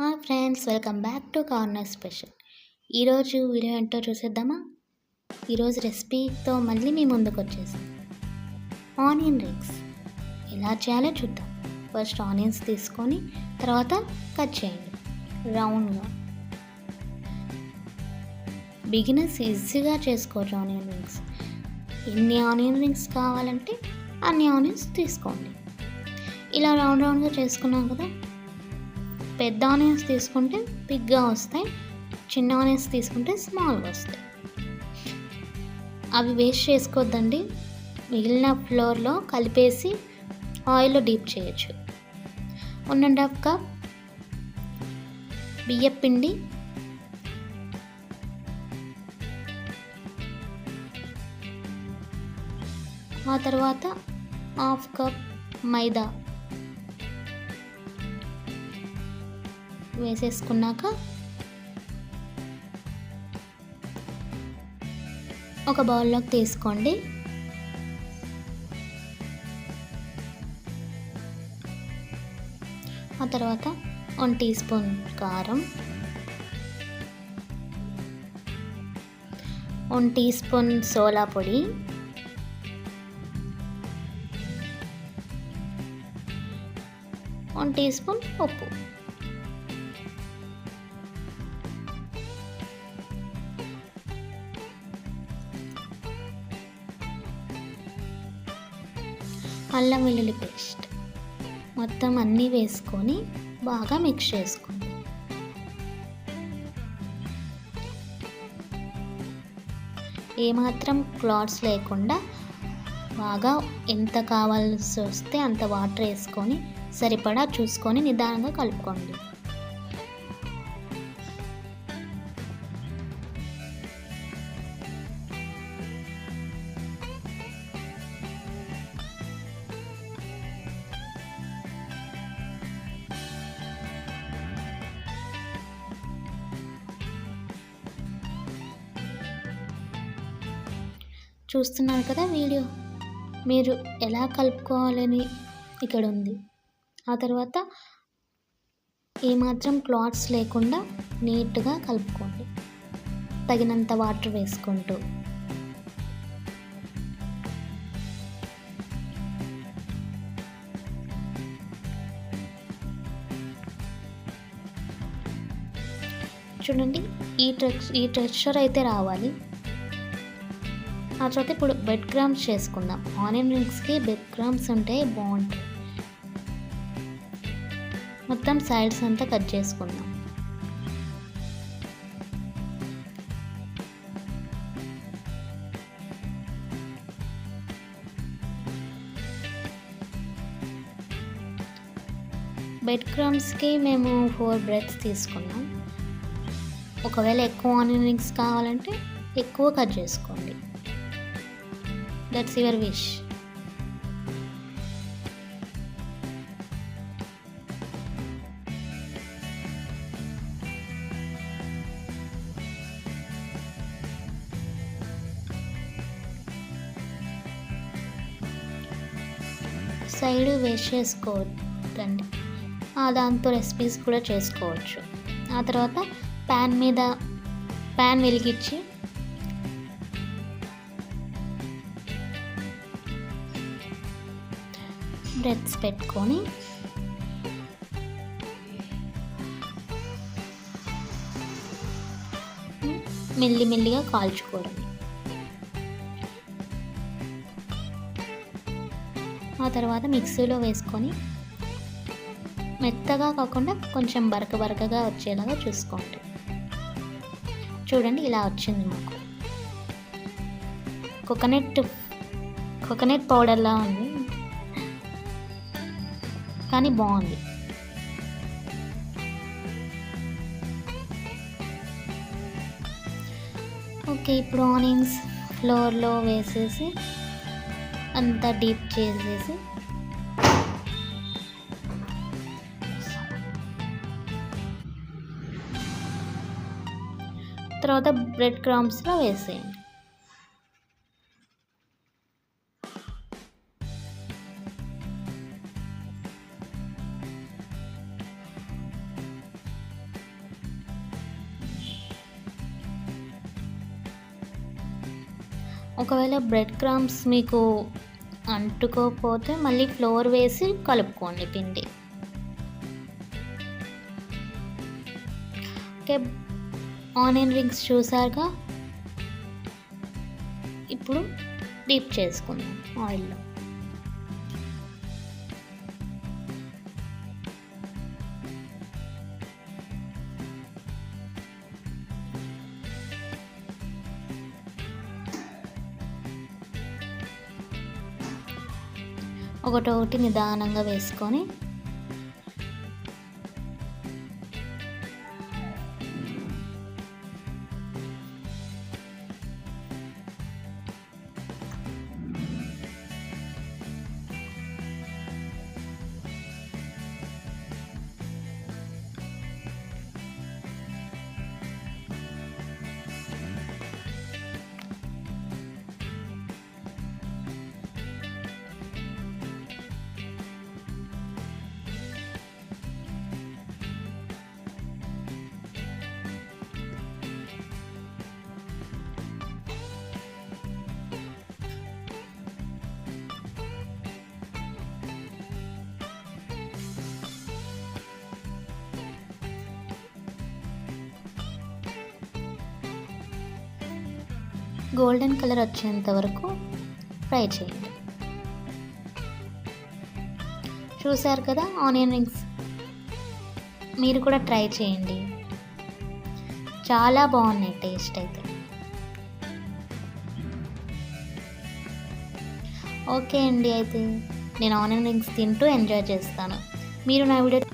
Hi friends, welcome back to corner special. ఈరోజు video ఏంటో చూసేద్దామా? ఈరోజు రెసిపీతో మళ్ళీ మీ ముందుకు వచ్చేసాం. ఆనియన్ రింగ్స్ ఎలా చేయాలో చూద్దాం. ఫస్ట్ ఆనియన్స్ తీసుకొని తర్వాత కట్ చేయండి రౌండ్గా. బిగినర్స్ ఈజీగా చేసుకోవచ్చు ఆనియన్ రింగ్స్. ఎన్ని ఆనియన్ రింగ్స్ కావాలంటే అన్ని ఆనియన్స్ తీసుకోండి. ఇలా రౌండ్గా చేసుకున్నాం కదా. పెద్ద ఆనియన్స్ తీసుకుంటే బిగ్గా వస్తాయి, చిన్న ఆనియన్స్ తీసుకుంటే స్మాల్గా వస్తాయి. అవి వేస్ట్ చేసుకోవద్దండి. మిగిలిన ఫ్లోర్లో కలిపేసి ఆయిల్లో డీప్ చేయొచ్చు. 1.5 కప్ బియ్యం పిండి, ఆ తర్వాత 1/2 కప్ మైదా వేసేసుకున్నాక ఒక బౌల్లోకి తీసుకోండి. ఆ తర్వాత 1 టీ స్పూన్ కారం, 1 టీ స్పూన్ సోలా పొడి, 1 టీ స్పూన్ ఉప్పు, అల్లం వెల్లుల్లి పేస్ట్ మొత్తం అన్నీ వేసుకొని బాగా మిక్స్ చేసుకోండి. ఏమాత్రం క్లాట్స్ లేకుండా బాగా ఎంత కావాల్సి వస్తే అంత వాటర్ వేసుకొని సరిపడా చూసుకొని నిదానంగా కలుపుకోండి. చూస్తున్నారు కదా వీడియో, మీరు ఎలా కలుపుకోవాలని ఇక్కడ ఉంది. ఆ తర్వాత ఏమాత్రం క్లాట్స్ లేకుండా నీట్గా కలుపుకోండి, తగినంత వాటర్ వేసుకుంటూ. చూడండి, ఈ టెక్స్చర్ అయితే రావాలి. ఆ తర్వాత ఇప్పుడు బెడ్ క్రమ్స్ చేసుకుందాం. ఆనియన్ రింగ్స్కి బెడ్ క్రమ్స్ ఉంటే బాగుంటాయి. మొత్తం సైడ్స్ అంతా కట్ చేసుకుందాం. బెడ్ క్రమ్స్కి మేము 4 బ్రెడ్స్ తీసుకున్నాం. ఒకవేళ ఎక్కువ ఆనియన్ రింగ్స్ కావాలంటే ఎక్కువ కట్ చేసుకోండి. That's your wish. Side waste చేసుకోవద్దండి, దాంతో రెసిపీస్ కూడా చేసుకోవచ్చు. ఆ తర్వాత ప్యాన్ వెలిగించి బ్రెడ్స్ పెట్టుకొని మెల్లిమెల్లిగా కాల్చుకోవడం. ఆ తర్వాత మిక్సీలో వేసుకొని మెత్తగా కాకుండా కొంచెం బరకగా వచ్చేలాగా చూసుకోండి. చూడండి, ఇలా వచ్చింది మాకు. కోకోనట్ పౌడర్లా ఉంది కానీ బాగుంది. ఓకే, ఇప్పుడు ఆనియన్స్ ఫ్లోర్లో వేసేసి అంతా డీప్ చేసేసి తర్వాత బ్రెడ్ క్రమ్స్లో వేసేయండి. ఒకవేళ బ్రెడ్ క్రమ్స్ మీకు అంటుకోకపోతే మళ్ళీ ఫ్లోర్ వేసి కలుపుకోండి పిండి. ఓకే, ఆనియన్ రింగ్స్ చూసారుగా. ఇప్పుడు డీప్ చేసుకుందాం ఆయిల్లో. ఒకటొకటి నిదానంగా వేసుకొని గోల్డెన్ కలర్ వచ్చేంత వరకు ఫ్రై చేయండి. చూసారు కదా ఆనియన్ రింగ్స్, మీరు కూడా ట్రై చేయండి, చాలా బాగున్నాయి టేస్ట్ అయితే. ఓకే అండి, అయితే నేను ఆనియన్ రింగ్స్ తింటూ ఎంజాయ్ చేస్తాను. మీరు నా వీడియో